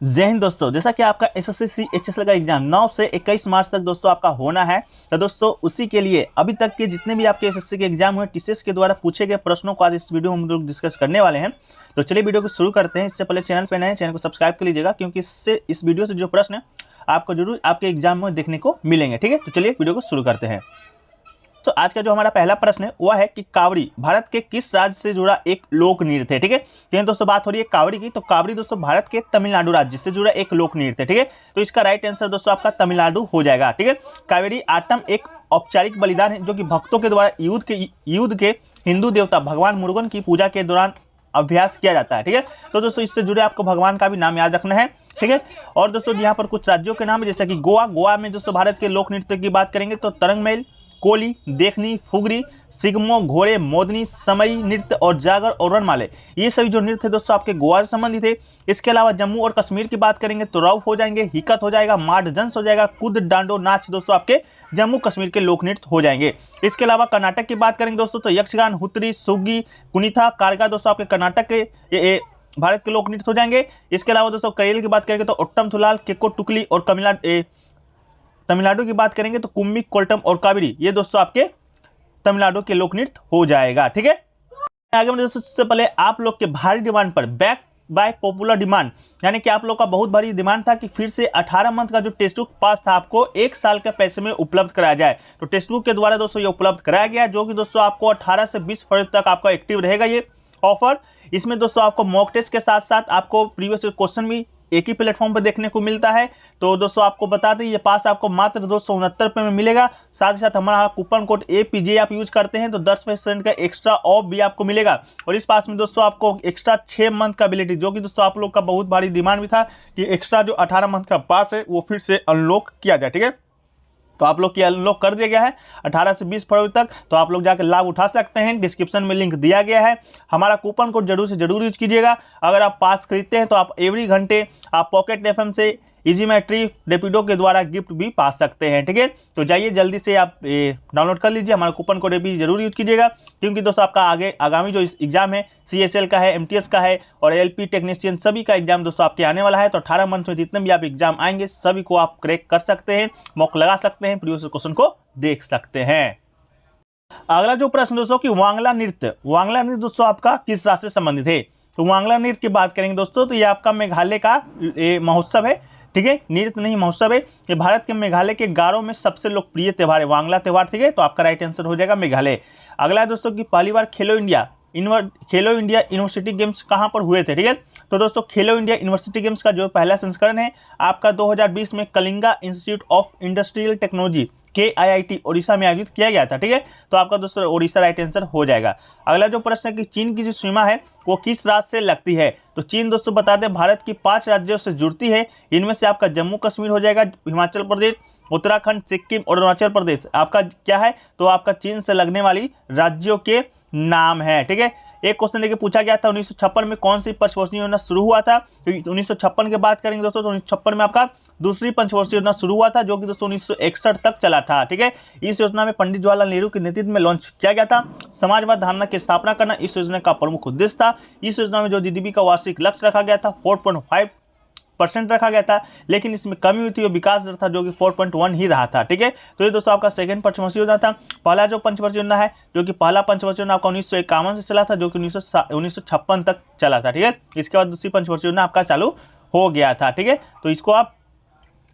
जय हिंद दोस्तों। जैसा कि आपका एसएससी एचएसएल का एग्जाम 9 से 21 मार्च तक दोस्तों आपका होना है, तो दोस्तों उसी के लिए अभी तक के जितने भी आपके एसएससी के एग्जाम हुए टीसीएस के द्वारा पूछे गए प्रश्नों को आज इस वीडियो में हम लोग डिस्कस करने वाले हैं। तो चलिए वीडियो को शुरू करते हैं। इससे पहले चैनल पर नए हैं, चैनल को सब्सक्राइब कर लीजिएगा, क्योंकि इससे इस वीडियो से जो प्रश्न है आपको जरूर आपके एग्जाम में देखने को मिलेंगे। ठीक है, तो चलिए वीडियो को शुरू करते हैं। तो आज का जो हमारा पहला प्रश्न है वह है कि कावड़ी भारत के किस राज्य से जुड़ा एक लोक नृत्य है। ठीक है, तो दोस्तों बात हो रही है कावड़ी की, तो कावड़ी दोस्तों भारत के तमिलनाडु राज्य से जुड़ा एक लोक नृत्य है। ठीक है, तो इसका राइट आंसर दोस्तों आपका तमिलनाडु हो जाएगा। ठीक है, कावेरी आटम एक औपचारिक बलिदान है जो कि भक्तों के द्वारा युद्ध के हिंदू देवता भगवान मुरुगन की पूजा के दौरान अभ्यास किया जाता है। ठीक है, तो दोस्तों इससे जुड़े आपको भगवान का भी नाम याद रखना है। ठीक है, और दोस्तों यहाँ पर कुछ राज्यों के नाम है, जैसे कि गोवा में दोस्तों भारत के लोक नृत्य की बात करेंगे तो तरंगमेल, कोली, देखनी, फुगरी, सिगमो, घोड़े, मोदनी, समई नृत्य और जागर और रणमाले, ये सभी जो नृत्य दोस्तों आपके गोवा से संबंधित है। इसके अलावा जम्मू और कश्मीर की बात करेंगे तो राउफ हो जाएंगे, हिकत हो जाएगा, माड जंस हो जाएगा, कुद डांडो नाच दोस्तों आपके जम्मू कश्मीर के लोक नृत्य हो जाएंगे। इसके अलावा कर्नाटक की बात करेंगे दोस्तों तो यक्षगान, हुतरी, सुग्गी, कुनिथा, कारगा दोस्तों आपके कर्नाटक के भारत के लोक नृत्य हो जाएंगे। इसके अलावा दोस्तों केरल की बात करेंगे तो ओट्टम थुलाल, केको टुकली, और तमिलनाडु की बात करेंगे तो कुम्मी, कोल्टम और कावेरी, ये दोस्तों आपके तमिलनाडु के लोक नृत्य हो जाएगा। ठीक है, आगे में दोस्तों सबसे पहले आप लोग के भारी डिमांड पर बैक बाय पॉपुलर डिमांड, यानी कि आप लोग का बहुत भारी डिमांड था कि फिर से 18 मंथ का जो टेक्स्ट बुक पास था आपको 1 साल के पैसे में उपलब्ध कराया जाए। तो टेक्स्ट बुक के द्वारा दोस्तों ये उपलब्ध कराया गया, जो कि दोस्तों आपको 18 से 20 फरवरी तक आपका एक्टिव रहेगा ये ऑफर। इसमें दोस्तों आपको मॉक टेस्ट के साथ साथ आपको प्रीवियस क्वेश्चन भी एक ही प्लेटफॉर्म पर देखने को मिलता है। तो दोस्तों आपको बता दें ये पास आपको मात्र 269 रुपये में मिलेगा। साथ ही साथ हमारा कूपन कोड APJ आप यूज करते हैं तो 10% का एक्स्ट्रा ऑफ भी आपको मिलेगा। और इस पास में दोस्तों आपको एक्स्ट्रा 6 मंथ का वैलिडिटी, जो कि दोस्तों आप लोग का बहुत भारी डिमांड भी था कि एक्स्ट्रा जो 18 मंथ का पास है वो फिर से अनलॉक किया जाए। ठीक है, तो आप लोग की अनलॉक कर दिया गया है 18 से 20 फरवरी तक, तो आप लोग जाकर लाभ उठा सकते हैं। डिस्क्रिप्शन में लिंक दिया गया है। हमारा कूपन कोड जरूर से जरूर यूज कीजिएगा। अगर आप पास खरीदते हैं तो आप एवरी घंटे आप पॉकेट FM से इजी मैट्री रेपिडो के द्वारा गिफ्ट भी पा सकते हैं। ठीक है, तो जाइए जल्दी से आप डाउनलोड कर लीजिए। हमारा कूपन कोड भी जरूर यूज कीजिएगा, क्योंकि दोस्तों आपका आगामी जो एग्जाम है CSL का है, MTS का है और LP टेक्नीशियन सभी का एग्जाम दोस्तों आपके आने वाला है। तो 18 मंथ में जितने भी आप एग्जाम आएंगे सभी को आप क्रैक कर सकते हैं, मॉक लगा सकते हैं, प्रीवियस क्वेश्चन को देख सकते हैं। अगला जो प्रश्न दोस्तों कि वांगला नृत्य दोस्तों आपका किस राज्य से संबंधित है। तो वांगला नृत्य की बात करेंगे दोस्तों तो ये आपका मेघालय का महोत्सव है। ठीक है, नृत्य नहीं महोत्सव है। ये भारत के मेघालय के गारों में सबसे लोकप्रिय त्यौहार है वांगला त्यौहार। ठीक है, तो आपका राइट आंसर हो जाएगा मेघालय। अगला है दोस्तों कि पहली बार खेलो इंडिया यूनिवर्सिटी गेम्स कहां पर हुए थे। ठीक है, तो दोस्तों खेलो इंडिया यूनिवर्सिटी गेम्स का जो पहला संस्करण है आपका 2020 में Kalinga institute of industrial technology KIIT Odisha में आयोजित किया गया था। ठीक है, तो आपका दोस्तों ओडिशा राइट आंसर हो जाएगा। अगला जो प्रश्न है कि चीन की जो सीमा है वो किस राज्य से लगती है। तो चीन दोस्तों बता दें भारत की 5 राज्यों से जुड़ती है। इनमें से आपका जम्मू कश्मीर हो जाएगा, हिमाचल प्रदेश, उत्तराखंड, सिक्किम और अरुणाचल प्रदेश आपका क्या है, तो आपका चीन से लगने वाली राज्यों के नाम है। ठीक है, एक क्वेश्चन लेके पूछा गया था 1956 में कौन सी पंचवर्षीय योजना शुरू हुआ था। तो 1956 की बात करेंगे दोस्तों तो 1956 में आपका दूसरी पंचवर्षीय योजना शुरू हुआ था, जो कि दोस्तों 1961 तक चला था। ठीक है, इस योजना में पंडित जवाहरलाल नेहरू के नेतृत्व में लॉन्च किया गया था। समाजवाद धारणा की स्थापना करना इस योजना का प्रमुख उद्देश्य था। इस योजना में जो GDP का वार्षिक लक्ष्य रखा गया था 4.5% रखा गया था, लेकिन इसमें कमी हुई थी और विकास दर था जो कि 4.1 ही रहा था। ठीक है, तो ये दोस्तों आपका सेकंड पंचवर्षीय योजना था। पहला जो पंचवर्षीय योजना है जो कि पहला पंचवर्षीय योजना आपका 1951 से चला था, जो कि 1956 तक चला था। ठीक है, इसके बाद दूसरी पंचवर्षीय योजना आपका चालू हो गया था। ठीक है, तो इसको आप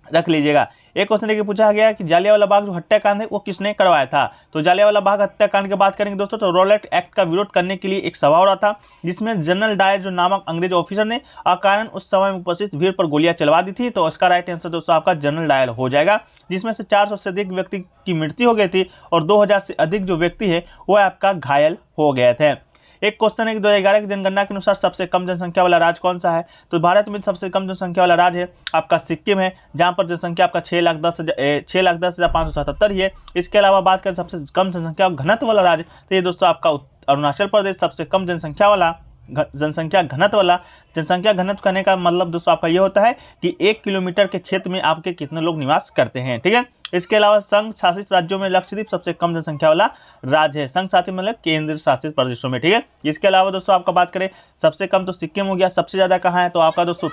रख लीजिएगा। एक क्वेश्चन लेके पूछा गया कि जालियांवाला बाग जो हत्याकांड है वो किसने करवाया था। तो जालियांवाला बाग हत्याकांड की बात करेंगे दोस्तों तो रॉलेट एक्ट का विरोध करने के लिए एक सभा हो रहा था, जिसमें जनरल डायर जो नामक अंग्रेज ऑफिसर ने अकारण उस समय में उपस्थित भीड़ पर गोलियां चलवा दी थी। तो इसका राइट आंसर दोस्तों आपका जनरल डायर हो जाएगा, जिसमें से 400 से अधिक व्यक्ति की मृत्यु हो गई थी और 2000 से अधिक जो व्यक्ति है वो आपका घायल हो गए थे। एक क्वेश्चन है कि 2011 की जनगणना के अनुसार सबसे कम जनसंख्या वाला राज्य कौन सा है। तो भारत में सबसे कम जनसंख्या वाला राज्य है आपका सिक्किम है, जहां पर जनसंख्या आपका 6,10,577 ही है। इसके अलावा बात करें सबसे कम जनसंख्या घनत्व वाला राज्य, तो ये दोस्तों आपका अरुणाचल प्रदेश सबसे कम जनसंख्या घनत्व करने का मतलब दोस्तों आपका ये होता है कि 1 किलोमीटर के क्षेत्र में आपके कितने लोग निवास करते हैं। ठीक है, इसके अलावा संघ शासित राज्यों में लक्षद्वीप सबसे कम जनसंख्या वाला राज्य है। संघ शासित मतलब केंद्र शासित प्रदेशों में, ठीक है। इसके अलावा दोस्तों आपका बात करें सबसे कम तो सिक्किम हो गया, सबसे ज्यादा कहाँ है तो आपका दोस्तों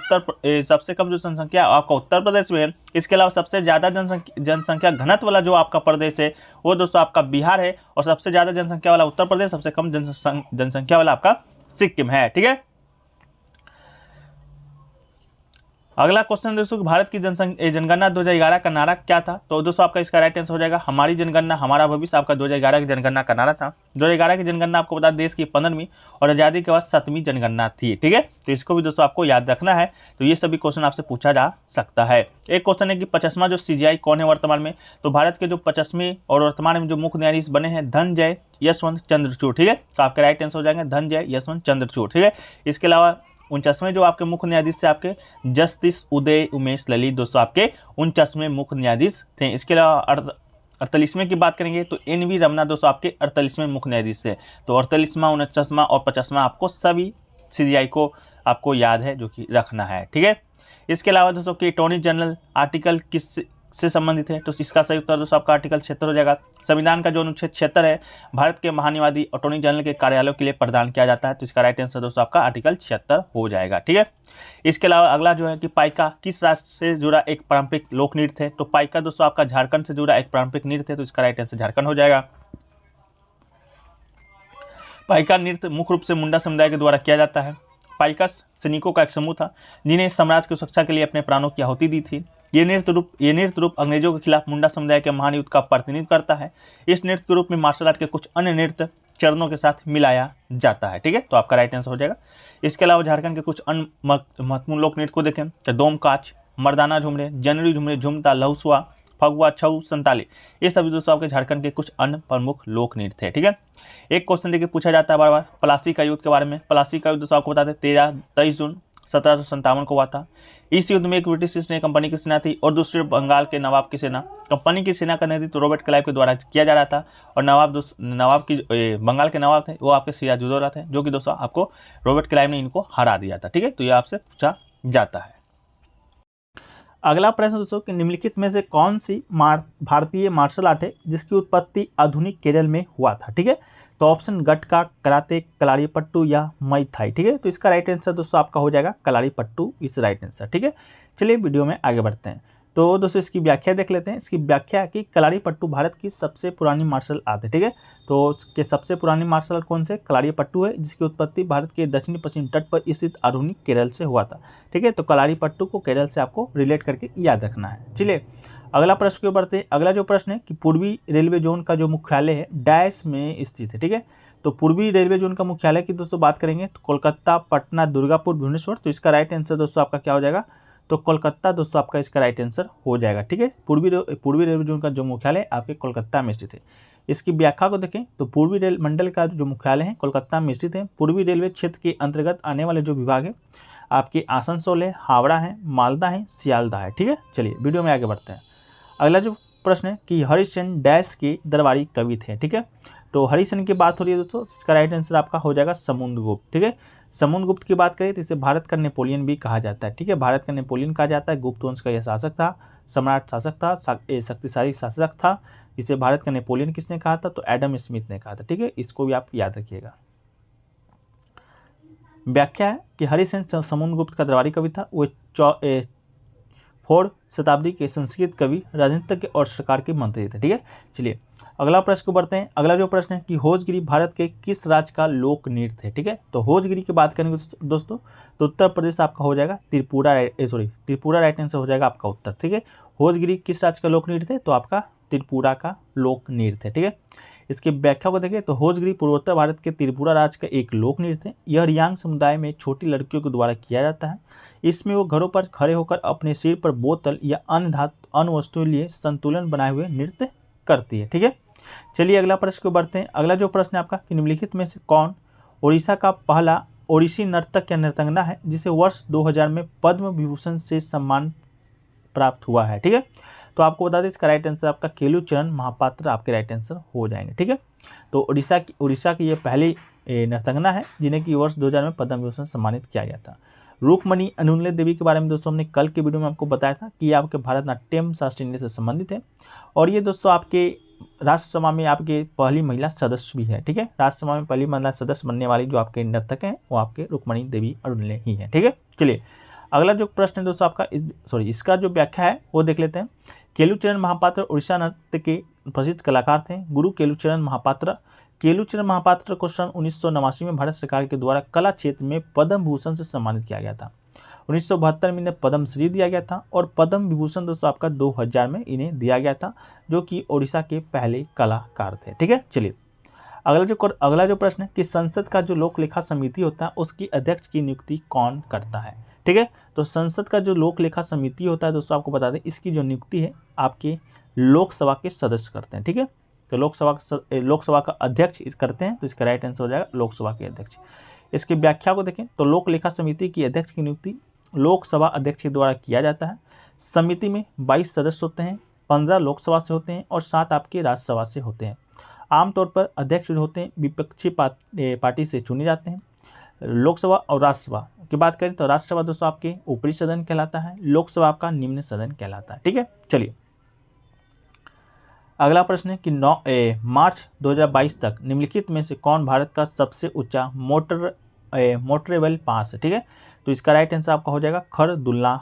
सबसे कम जो जनसंख्या आपका उत्तर प्रदेश में है। इसके अलावा सबसे ज्यादा जनसंख्या घनत्व वाला जो आपका प्रदेश है वो दोस्तों आपका बिहार है, और सबसे ज्यादा जनसंख्या वाला उत्तर प्रदेश, सबसे कम जनसंख्या वाला आपका सिक्किम है, ठीक है। अगला क्वेश्चन दोस्तों, भारत की जनगणना 2011 का नारा क्या था? तो दोस्तों आपका इसका राइट आंसर हो जाएगा हमारी जनगणना हमारा भविष्य। आपका 2011 की जनगणना का नारा था। 2011 की जनगणना आपको बता देश की 15वीं और आज़ादी के बाद 7वीं जनगणना थी, ठीक है। तो इसको भी दोस्तों आपको याद रखना है। तो ये सभी क्वेश्चन आपसे पूछा जा सकता है। एक क्वेश्चन है कि 50वां जो CGI कौन है वर्तमान में? तो भारत के जो 50वें और वर्तमान में जो मुख्य न्यायाधीश बने हैं धनंजय यशवंत चंद्रचूड़, ठीक है। तो आपका राइट आंसर हो जाएंगे धनंजय यशवंत चंद्रचूड़, ठीक है। इसके अलावा 49वें जो आपके मुख्य न्यायाधीश थे आपके जस्टिस उदय उमेश ललित, दोस्तों आपके 49वें मुख्य न्यायाधीश थे। इसके अलावा 48वें की बात करेंगे तो NV रमना दोस्तों आपके 48वें मुख्य न्यायाधीश थे। तो 48वां 49वां और 50वां आपको सभी CGI को आपको याद है जो कि रखना है, ठीक है। इसके अलावा दोस्तों कि अटॉर्नी जनरल आर्टिकल किस से संबंधित है? तो इसका सही उत्तर दोस्तों आपका आर्टिकल 76 हो जाएगा। संविधान का जो अनुच्छेद 76 है भारत के महानिवादी अटॉर्नी जनरल के कार्यालयों के लिए प्रदान किया जाता है। तो इसका राइट आंसर दोस्तों आपका आर्टिकल 76 हो जाएगा, ठीक है। इसके अलावा अगला जो है कि पाइका किस राज्य से जुड़ा एक पारंपरिक लोक नृत्य है? तो पाइका दोस्तों आपका झारखंड से जुड़ा एक पारंपरिक नृत्य है। तो इसका राइट आंसर झारखंड हो जाएगा। पाइका नृत्य मुख्य रूप से मुंडा समुदाय के द्वारा किया जाता है। पाइका सैनिकों का एक समूह था जिन्हें साम्राज्य की सुरक्षा के लिए अपने प्राणों की आहुति दी थी। ये नृत्य रूप अंग्रेजों के खिलाफ मुंडा समुदाय के महान युद्ध का प्रतिनिधित्व करता है। इस नृत्य के रूप में मार्शल आर्ट के कुछ अन्य नृत्य चरणों के साथ मिलाया जाता है, ठीक है। तो आपका राइट आंसर हो जाएगा। इसके अलावा झारखंड के कुछ अन्य महत्वपूर्ण लोक नृत्य को देखें तो डोमकाच, मर्दाना झुमरे, जनरी झुमरे, झुमता, लहुसुआ, फगुआ, छऊ, संताली, ये सभी दोस्तों आपके झारखंड के कुछ अन्य प्रमुख लोक नृत्य है, ठीक है। एक क्वेश्चन देखिए पूछा जाता है बार बार प्लासी का युद्ध के बारे में। प्लासी का युद्ध दोस्तों आपको बताते 23 जून 1757 को हुआ था। इस युद्ध में एक ब्रिटिश ईस्ट इंडिया कंपनी की सेना थी और दूसरे बंगाल के नवाब की सेना। कंपनी की सेना का नेतृत्व रॉबर्ट क्लाइव के द्वारा किया जा रहा था और नवाब की बंगाल के नवाब थे वो आपके सिराजुद्दौला थे, जो कि दोस्तों आपको रॉबर्ट क्लाइव ने इनको हरा दिया था, ठीक है। तो ये आपसे पूछा जाता है। अगला प्रश्न दोस्तों कि निम्नलिखित में से कौन सी भारतीय मार्शल आर्ट है जिसकी उत्पत्ति आधुनिक केरल में हुआ था, ठीक है। तो ऑप्शन गटका, कराते, कलारीपट्टू या मई थाई, ठीक है। तो इसका राइट आंसर दोस्तों आपका हो जाएगा कलारीपट्टू, इस राइट आंसर, ठीक है। चलिए वीडियो में आगे बढ़ते हैं। तो दोस्तों इसकी व्याख्या देख लेते हैं। इसकी व्याख्या है कि कलारीपट्टू भारत की सबसे पुरानी मार्शल आर्ट है, ठीक है। तो इसके सबसे पुरानी मार्शल आर्ट कौन से? कलारीपट्टू है, जिसकी उत्पत्ति भारत के दक्षिणी पश्चिम तट पर स्थित आधुनिक केरल से हुआ था, ठीक है। तो कलारीपट्टू को केरल से आपको रिलेट करके याद रखना है। चलिए अगला प्रश्न क्यों बढ़ते हैं। अगला जो प्रश्न है कि पूर्वी रेलवे जोन का जो मुख्यालय है डैश में स्थित है, ठीक है। तो पूर्वी रेलवे जोन का मुख्यालय की दोस्तों बात करेंगे तो कोलकाता, पटना, दुर्गापुर, भुवनेश्वर। तो इसका राइट आंसर दोस्तों आपका क्या हो जाएगा? तो कोलकाता दोस्तों आपका इसका राइट आंसर हो जाएगा, ठीक है। पूर्वी रेलवे जोन का जो मुख्यालय आपके कोलकाता में स्थित है। इसकी व्याख्या को देखें तो पूर्वी रेल मंडल का जो मुख्यालय है कोलकाता में स्थित है। पूर्वी रेलवे क्षेत्र के अंतर्गत आने वाले जो विभाग है आपके आसनसोल है, हावड़ा है, मालदा है, सियालदा है, ठीक है। चलिए वीडियो में आगे बढ़ते हैं। अगला जो प्रश्न है कि हरिश्चंद्र डैश के दरबारी कवि थे, ठीक है। तो हरिश्चंद्र की बात हो रही है दोस्तों, इसका राइट आंसर आपका हो जाएगा समुद्रगुप्त, ठीक है। समुद्रगुप्त की बात करें तो इसे भारत का नेपोलियन भी कहा जाता है, ठीक है। भारत का नेपोलियन कहा जाता है। गुप्त वंश का यह शासक था, सम्राट शासक था, शक्तिशाली शासक था। इसे भारत का नेपोलियन किसने कहा था? तो एडम स्मिथ ने कहा था, ठीक है। इसको भी आप याद रखिएगा। व्याख्या है कि हरिश्चंद्र समुद्रगुप्त का दरबारी कवि था। वो 4वीं शताब्दी के संस्कृत कवि, राजनीतिज्ञ और सरकार के मंत्री थे, ठीक है। चलिए अगला प्रश्न को बढ़ते हैं। अगला जो प्रश्न है कि होजगिरी भारत के किस राज्य का लोक नृत्य है, ठीक है। तो होजगिरी की बात करेंगे दोस्तों तो उत्तर प्रदेश आपका हो जाएगा त्रिपुरा राइट आंसर हो जाएगा आपका उत्तर, ठीक है। होजगिरी किस राज्य का लोक नृत्य है? तो आपका त्रिपुरा का लोक नृत्य है, ठीक है। इसकी व्याख्या को देखें तो होजगिरी पूर्वोत्तर भारत के त्रिपुरा राज्य का एक लोक नृत्य है। यह रियांग समुदाय में छोटी लड़कियों के द्वारा किया जाता है। इसमें वो घरों पर खड़े होकर अपने सिर पर बोतल या अन्य वस्तुओं लिए संतुलन बनाए हुए नृत्य करती है, ठीक है। चलिए अगला प्रश्न को बढ़ते हैं। अगला जो प्रश्न है आपका कि निम्नलिखित में से कौन ओडिशा का पहला ओडिसी नर्तक या नर्तंगना है जिसे वर्ष 2000 में पद्म विभूषण से सम्मान प्राप्त हुआ है, ठीक है। तो आपको बता दें इसका राइट आंसर आपका केलुचरण महापात्र आपके राइट आंसर हो जाएंगे, ठीक है। तो उड़ीसा की ये पहली नर्तंगना है जिन्हें कि वर्ष 2000 में पद्म विभूषण सम्मानित किया गया था। रुक्मणी अनुल्ले देवी के बारे में दोस्तों हमने कल के वीडियो में आपको बताया था कि ये आपके भारतनाट्यम शास्त्रीय नृत्य से संबंधित है और ये दोस्तों आपके राज्यसभा में आपके पहली महिला सदस्य भी है। ठीक है, राज्यसभा में पहली महिला सदस्य बनने वाली जो आपके नर्तक हैं वो आपके रुक्मणी देवी अनुल्ले ही है। ठीक है, चलिए अगला जो प्रश्न है दोस्तों आपका इसका जो व्याख्या है वो देख लेते हैं। केलुचरण महापात्र उड़ीसा नृत्य के प्रसिद्ध कलाकार थे। गुरु केलुचरण महापात्र को सन 1989 में भारत सरकार के द्वारा कला क्षेत्र में पद्म भूषण से सम्मानित किया गया था। 1972 में इन्हें पद्म श्री दिया गया था और पद्म विभूषण दोस्तों आपका 2000 में इन्हें दिया गया था, जो कि ओडिशा के पहले कलाकार थे। ठीक है, चलिए अगला जो प्रश्न है कि संसद का जो लोक लेखा समिति होता है उसकी अध्यक्ष की नियुक्ति कौन करता है। ठीक है, तो संसद का जो लोक लेखा समिति होता है दोस्तों आपको बता दें इसकी जो नियुक्ति है आपके लोकसभा के सदस्य करते हैं। ठीक है, तो लोकसभा का अध्यक्ष इस करते हैं, तो इसका राइट आंसर हो जाएगा लोकसभा के अध्यक्ष। इसकी व्याख्या को देखें तो लोक लेखा समिति की अध्यक्ष की नियुक्ति लोकसभा अध्यक्ष के द्वारा किया जाता है। समिति में 22 सदस्य होते हैं, 15 लोकसभा से होते हैं और 7 आपके राज्यसभा से होते हैं। आमतौर पर अध्यक्ष जो होते हैं विपक्षी पार्टी से चुने जाते हैं। लोकसभा और राज्यसभा की बात करें तो राज्यसभा दोस्तों आपके ऊपरी सदन कहलाता है, लोकसभा आपका निम्न सदन कहलाता है। ठीक है, चलिए अगला प्रश्न है कि 9 मार्च 2022 तक निम्नलिखित में से कौन भारत का सबसे ऊंचा मोटरेबल पास है। ठीक है, तो इसका राइट आंसर आपका हो जाएगा खरदुंगा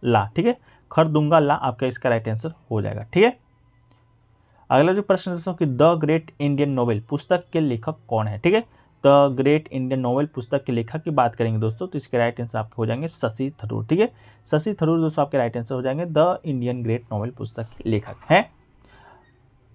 ला। ठीक है, खरदुंगा ला आपका इसका राइट आंसर हो जाएगा। ठीक है, अगला जो प्रश्न दोस्तों कि द ग्रेट इंडियन नोवेल पुस्तक के लेखक कौन है। ठीक है, द ग्रेट इंडियन नोवेल पुस्तक के लेखक की बात करेंगे दोस्तों तो इसके राइट आंसर आपके हो जाएंगे शशि थरूर। ठीक है, शशि थरूर दोस्तों आपके राइट आंसर हो जाएंगे द इंडियन ग्रेट नोवेल पुस्तक के लेखक हैं।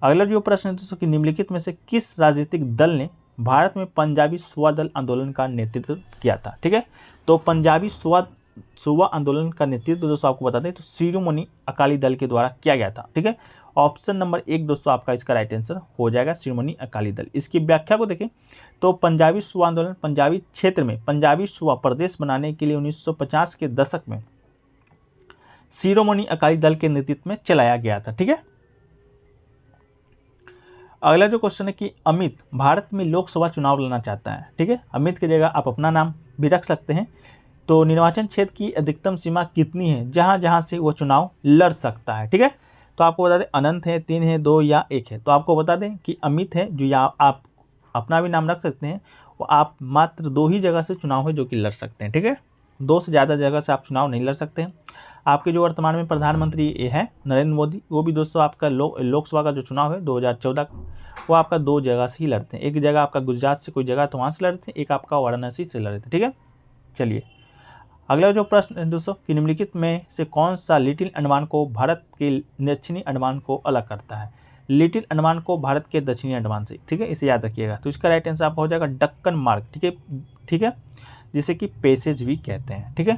अगला जो प्रश्न है दोस्तों कि निम्नलिखित में से किस राजनीतिक दल ने भारत में पंजाबी सुवा दल आंदोलन का नेतृत्व किया था। ठीक है, तो पंजाबी सुवा आंदोलन का नेतृत्व दोस्तों आपको बता दें तो शिरोमणि अकाली दल के द्वारा किया गया था। ठीक है, ऑप्शन नंबर 1 दोस्तों आपका इसका राइट आंसर हो जाएगा शिरोमणि अकाली दल। इसकी व्याख्या को देखें तो पंजाबी सुवा आंदोलन पंजाबी क्षेत्र में पंजाबी सुवा प्रदेश बनाने के लिए 1950 के दशक में शिरोमणि अकाली दल के नेतृत्व में चलाया गया था। ठीक है, अगला जो क्वेश्चन है कि अमित भारत में लोकसभा चुनाव लड़ना चाहता है। ठीक है, अमित की जगह आप अपना नाम भी रख सकते हैं। तो निर्वाचन क्षेत्र की अधिकतम सीमा कितनी है जहां जहां से वो चुनाव लड़ सकता है। ठीक है, तो आपको बता दें अनंत है, 3 है, 2 या 1 है। तो आपको बता दें कि अमित है जो या आप अपना भी नाम रख सकते हैं, वो आप मात्र 2 ही जगह से चुनाव है जो कि लड़ सकते हैं। ठीक है, 2 से ज़्यादा जगह से आप चुनाव नहीं लड़ सकते हैं। आपके जो वर्तमान में प्रधानमंत्री ये है नरेंद्र मोदी, वो भी दोस्तों आपका लोकसभा का जो चुनाव है 2014 वो आपका 2 जगह से ही लड़ते हैं। एक जगह आपका गुजरात से कोई जगह तो वहाँ से लड़ते हैं, एक आपका वाराणसी से लड़ते हैं। ठीक है, चलिए अगला जो प्रश्न है दोस्तों कि निम्नलिखित में से कौन सा लिटिल अंडमान को भारत के दक्षिणी अंडमान को अलग करता है। लिटिल अंडमान को भारत के दक्षिणी अंडमान से, ठीक है, इसे याद रखिएगा। तो इसका राइट आंसर आपका हो जाएगा डक्कन मार्ग। ठीक है, जिसे कि पैसेज भी कहते हैं। ठीक है,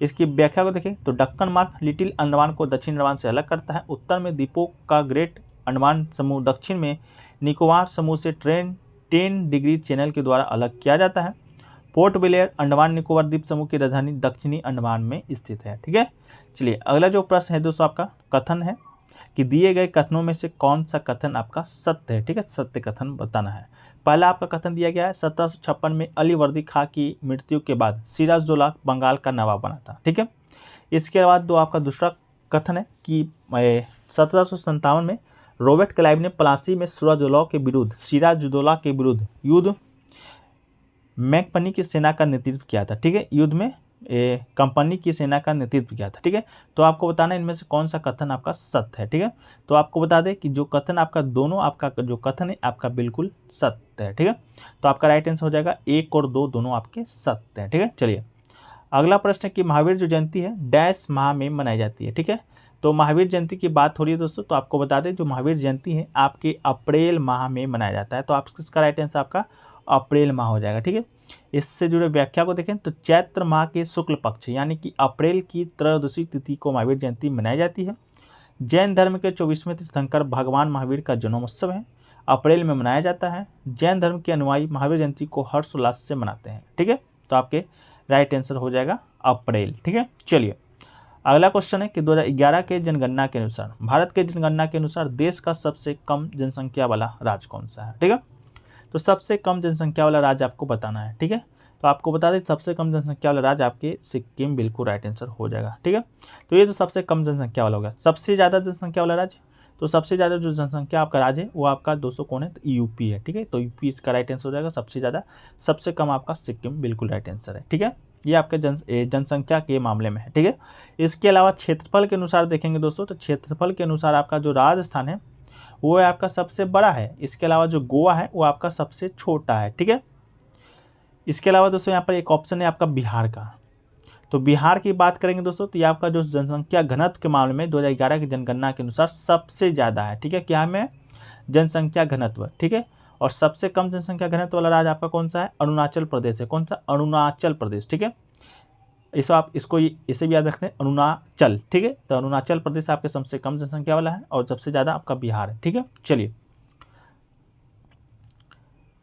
इसकी व्याख्या को देखें तो डक्कन मार्ग लिटिल अंडमान को दक्षिण अंडमान से अलग करता है। उत्तर में द्वीपों का ग्रेट अंडमान समूह, दक्षिण में निकोबार समूह से 10 डिग्री चैनल के द्वारा अलग किया जाता है। पोर्ट ब्लेयर अंडमान निकोबार द्वीप समूह की राजधानी दक्षिणी अंडमान में स्थित है। ठीक है, चलिए अगला जो प्रश्न है दोस्तों आपका कथन है कि दिए गए कथनों में से कौन सा कथन आपका सत्य है। ठीक है, सत्य कथन बताना है। पहला आपका कथन दिया गया है 1756 में अली वर्दी खां की मृत्यु के बाद सिराजुद्दौला बंगाल का नवाब बना था। ठीक है, इसके बाद आपका दूसरा कथन है कि 1757 में रॉबर्ट क्लाइव ने प्लासी में सिराजुद्दौला के विरुद्ध युद्ध मैकपनी की सेना का नेतृत्व किया था। ठीक है, युद्ध में कंपनी की सेना का नेतृत्व किया था। ठीक है, तो आपको बताना इनमें से कौन सा कथन आपका सत्य है। ठीक है, तो आपको बता दें कि जो कथन आपका दोनों आपका जो कथन है आपका बिल्कुल सत्य है। ठीक है, तो आपका राइट आंसर हो जाएगा 1 और 2 दोनों आपके सत्य हैं। ठीक है, चलिए अगला प्रश्न है कि महावीर जो जयंती है डैश माह में मनाई जाती है। ठीक है, तो महावीर जयंती की बात हो रही है दोस्तों, तो आपको बता दें जो महावीर जयंती है आपके अप्रैल माह में मनाया जाता है। तो आप इसका राइट आंसर आपका अप्रैल माह हो जाएगा। ठीक है, इससे जुड़े व्याख्या को देखें तो चैत्र माह के शुक्ल पक्ष यानी कि अप्रैल की त्रयोदशी तिथि को महावीर जयंती मनाई जाती है। जैन धर्म के 24वें तीर्थंकर भगवान महावीर का जन्मोत्सव है, अप्रैल में मनाया जाता है। जैन धर्म के अनुयायी महावीर जयंती को हर्षोल्लास से मनाते हैं। ठीक है, तो आपके राइट आंसर हो जाएगा अप्रैल। ठीक है, चलिए अगला क्वेश्चन है कि 2011 के जनगणना के अनुसार भारत के जनगणना के अनुसार देश का सबसे कम जनसंख्या वाला राज्य कौन सा है। ठीक है, तो सबसे कम जनसंख्या वाला राज्य आपको बताना है। ठीक है, तो तो आपको बता दें सबसे कम जनसंख्या वाला राज्य आपके सिक्किम बिल्कुल राइट आंसर हो जाएगा। ठीक है, तो ये तो सबसे कम जनसंख्या वाला हो गया। सबसे ज़्यादा जनसंख्या वाला राज्य, तो सबसे ज़्यादा जो जनसंख्या आपका राज्य है वो आपका 200 कौन है, तो यूपी है। ठीक है, तो यूपी इसका राइट आंसर हो जाएगा सबसे ज़्यादा। सबसे कम आपका सिक्किम बिल्कुल राइट आंसर है। ठीक है, ये आपके जनसंख्या के मामले में है। ठीक है, इसके अलावा क्षेत्रफल के अनुसार देखेंगे दोस्तों, तो क्षेत्रफल के अनुसार आपका जो राजस्थान है वो है आपका सबसे बड़ा है। इसके अलावा जो गोवा है वो आपका सबसे छोटा है। ठीक है, इसके अलावा दोस्तों यहाँ पर एक ऑप्शन है आपका बिहार का। तो बिहार की बात करेंगे दोस्तों, तो ये आपका जो जनसंख्या घनत्व के मामले में 2011 की जनगणना के अनुसार सबसे ज़्यादा है। ठीक है, क्या में जनसंख्या घनत्व। ठीक है, और सबसे कम जनसंख्या घनत्व वाला राज्य आपका कौन सा है, अरुणाचल प्रदेश है। कौन सा, अरुणाचल प्रदेश। ठीक है, इसको आप इसे भी याद रखते हैं, अरुणाचल। ठीक है, तो अरुणाचल प्रदेश आपके सबसे कम जनसंख्या वाला है और सबसे ज़्यादा आपका बिहार है। ठीक है, चलिए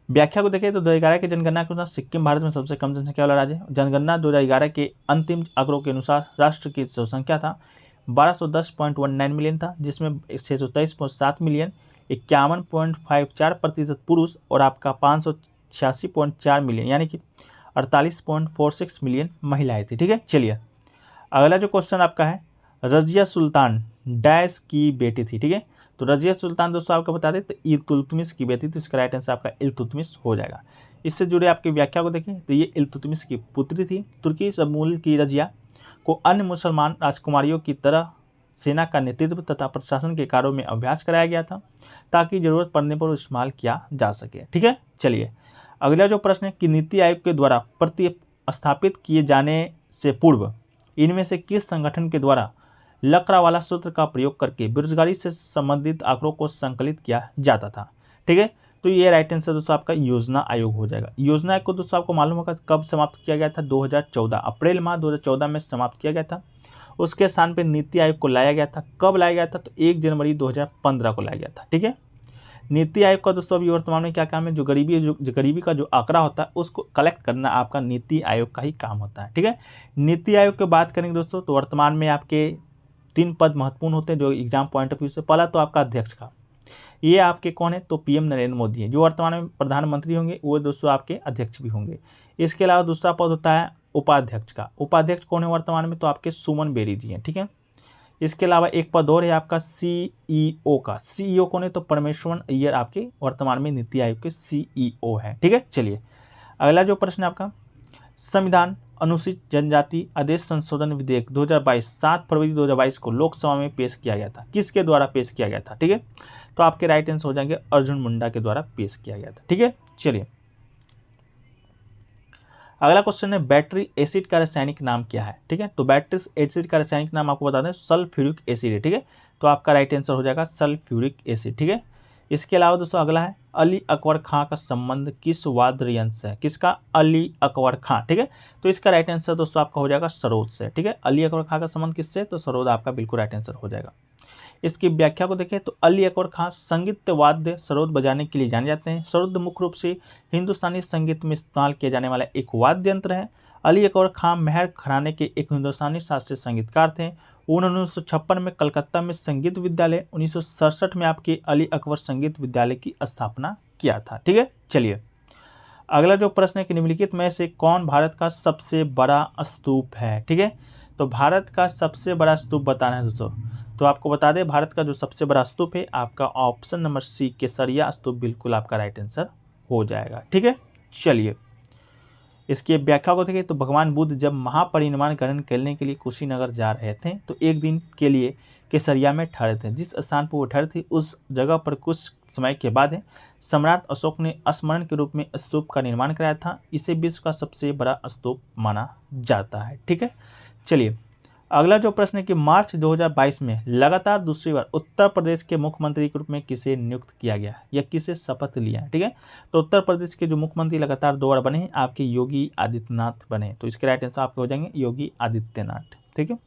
व्याख्या को देखें तो 2011 की जनगणना के अनुसार सिक्किम भारत में सबसे कम जनसंख्या वाला राज्य है। जनगणना 2011 के अंतिम आंकड़ों के अनुसार राष्ट्र की जनसंख्या था 1210.19 मिलियन था, जिसमें 623.7 मिलियन 51.54% पुरुष और आपका 586.4 मिलियन यानी कि 48.46 मिलियन महिलाएं थी। ठीक है, चलिए अगला जो क्वेश्चन आपका है, रजिया सुल्तान डैश की बेटी थी। ठीक है, तो रजिया सुल्तान दोस्तों आपको बता दें तो इल्तुतमिश की बेटी, तो इसका राइट आंसर आपका इल्तुतमिश हो जाएगा। इससे जुड़े आपकी व्याख्या को देखें तो ये इल्तुतमिश की पुत्री थी। तुर्की मूल की रजिया को अन्य मुसलमान राजकुमारियों की तरह सेना का नेतृत्व तथा प्रशासन के कार्यों में अभ्यास कराया गया था ताकि जरूरत पड़ने पर इस्तेमाल किया जा सके। ठीक है, चलिए अगला जो प्रश्न है कि नीति आयोग के द्वारा प्रतिस्थापित किए जाने से पूर्व इनमें से किस संगठन के द्वारा लकड़ावाला सूत्र का प्रयोग करके बेरोजगारी से संबंधित आंकड़ों को संकलित किया जाता था। ठीक है, तो ये राइट आंसर दोस्तों आपका योजना आयोग हो जाएगा। योजना आयोग को दोस्तों आपको मालूम होगा कब समाप्त किया गया था, 2014 अप्रैल माह 2014 में समाप्त किया गया था। उसके स्थान पर नीति आयोग को लाया गया था। कब लाया गया था, तो 1 जनवरी 2015 को लाया गया था। ठीक है, नीति आयोग का दोस्तों अभी वर्तमान में क्या काम है, जो गरीबी का जो आंकड़ा होता है उसको कलेक्ट करना आपका नीति आयोग का ही काम होता है। ठीक है, नीति आयोग की बात करेंगे दोस्तों तो वर्तमान में आपके 3 पद महत्वपूर्ण होते हैं जो एग्जाम पॉइंट ऑफ व्यू से। पहला तो आपका अध्यक्ष का, ये आपके कौन है, तो पीएम नरेंद्र मोदी है। जो वर्तमान में प्रधानमंत्री होंगे वो दोस्तों आपके अध्यक्ष भी होंगे। इसके अलावा दूसरा पद होता है उपाध्यक्ष का। उपाध्यक्ष कौन है वर्तमान में, तो आपके सुमन बेरी जी हैं। ठीक है, इसके अलावा एक पद और है आपका सीईओ का। सीईओ कौन है, तो परमेश्वरन अय्यर आपके वर्तमान में नीति आयोग के सीईओ है। ठीक है, चलिए अगला जो प्रश्न है आपका, संविधान अनुसूचित जनजाति आदेश संशोधन विधेयक 2022 7 फरवरी 2022 को लोकसभा में पेश किया गया था। किसके द्वारा पेश किया गया था, ठीक है, तो आपके राइट आंसर हो जाएंगे अर्जुन मुंडा के द्वारा पेश किया गया था। ठीक है, चलिए अगला क्वेश्चन है बैटरी एसिड का रासायनिक नाम क्या है। ठीक है, तो बैटरी एसिड का रासायनिक नाम आपको बता दें सल्फ्यूरिक एसिड है। ठीक है, तो आपका राइट आंसर हो जाएगा सल्फ्यूरिक एसिड। ठीक है, इसके अलावा दोस्तों अगला है अली अकबर खां का संबंध किस वाद्य यंत्र से है। किसका, अली अकबर खां। ठीक है, तो इसका राइट आंसर दोस्तों आपका हो जाएगा सरोद से। ठीक है, अली अकबर खां का संबंध किससे, तो सरोद आपका बिल्कुल राइट आंसर हो जाएगा। इसकी व्याख्या को देखें तो अली अकबर खां संगीत वाद्य सरोद बजाने के लिए जाने जाते हैं। सरोद मुख्य रूप से हिंदुस्तानी संगीत में इस्तेमाल किया जाने वाला एक वाद्य यंत्र है। अली अकबर खां मेहर घराने के एक हिंदुस्तानी शास्त्रीय संगीतकार थे। उन्होंने 1956 में कलकत्ता में संगीत विद्यालय, 1967 में आपके अली अकबर संगीत विद्यालय की स्थापना किया था। ठीक है, चलिए अगला जो प्रश्न है कि निम्नलिखित में से कौन भारत का सबसे बड़ा स्तूप है। ठीक है, तो भारत का सबसे बड़ा स्तूप बताना है दोस्तों, तो आपको बता दें भारत का जो सबसे बड़ा स्तूप है आपका ऑप्शन नंबर सी केसरिया स्तूप बिल्कुल आपका राइट आंसर हो जाएगा। ठीक है, चलिए इसकी व्याख्या को देखें तो भगवान बुद्ध जब महापरिनिर्वाण ग्रहण करने के लिए कुशीनगर जा रहे थे तो एक दिन के लिए केसरिया में ठहरे थे। जिस स्थान पर वो ठहरे थे उस जगह पर कुछ समय के बाद सम्राट अशोक ने स्मरण के रूप में स्तूप का निर्माण कराया था। इसे विश्व का सबसे बड़ा स्तूप माना जाता है। ठीक है, चलिए अगला जो प्रश्न है कि मार्च 2022 में लगातार दूसरी बार उत्तर प्रदेश के मुख्यमंत्री के रूप में किसे नियुक्त किया गया या किसे शपथ लिया है। ठीक है, तो उत्तर प्रदेश के जो मुख्यमंत्री लगातार 2 बार बने हैं आपके योगी आदित्यनाथ बने, तो इसके राइट आंसर आपके हो जाएंगे योगी आदित्यनाथ। ठीक है,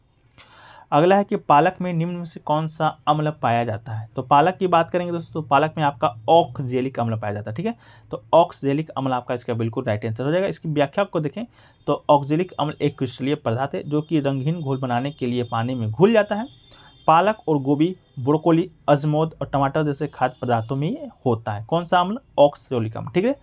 अगला है कि पालक में निम्न में से कौन सा अम्ल पाया जाता है। तो पालक की बात करेंगे दोस्तों, तो पालक में आपका ऑक्जेलिक अम्ल पाया जाता है। ठीक है, तो ऑक्जेलिक अम्ल आपका इसका बिल्कुल राइट आंसर हो जाएगा। इसकी व्याख्या को देखें तो ऑक्जेलिक अम्ल एक क्रिस्टलीय पदार्थ है जो कि रंगहीन घोल बनाने के लिए पानी में घुल जाता है। पालक और गोभी, ब्रोकोली, अजमोद और टमाटर जैसे खाद्य पदार्थों में ये होता है। कौन सा अम्ल, ऑक्जेलिक अम्ल। ठीक है,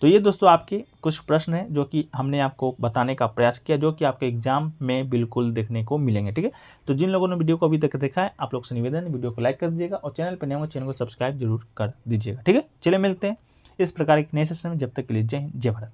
तो ये दोस्तों आपके कुछ प्रश्न हैं जो कि हमने आपको बताने का प्रयास किया, जो कि आपके एग्जाम में बिल्कुल देखने को मिलेंगे। ठीक है, तो जिन लोगों ने वीडियो को अभी तक देखा है, आप लोग से निवेदन है वीडियो को लाइक कर दीजिएगा और चैनल पर नए हो चैनल को सब्सक्राइब जरूर कर दीजिएगा। ठीक है, चलिए मिलते हैं इस प्रकार के नए सेशन में, जब तक के लिए जय हिंद, जय भारत।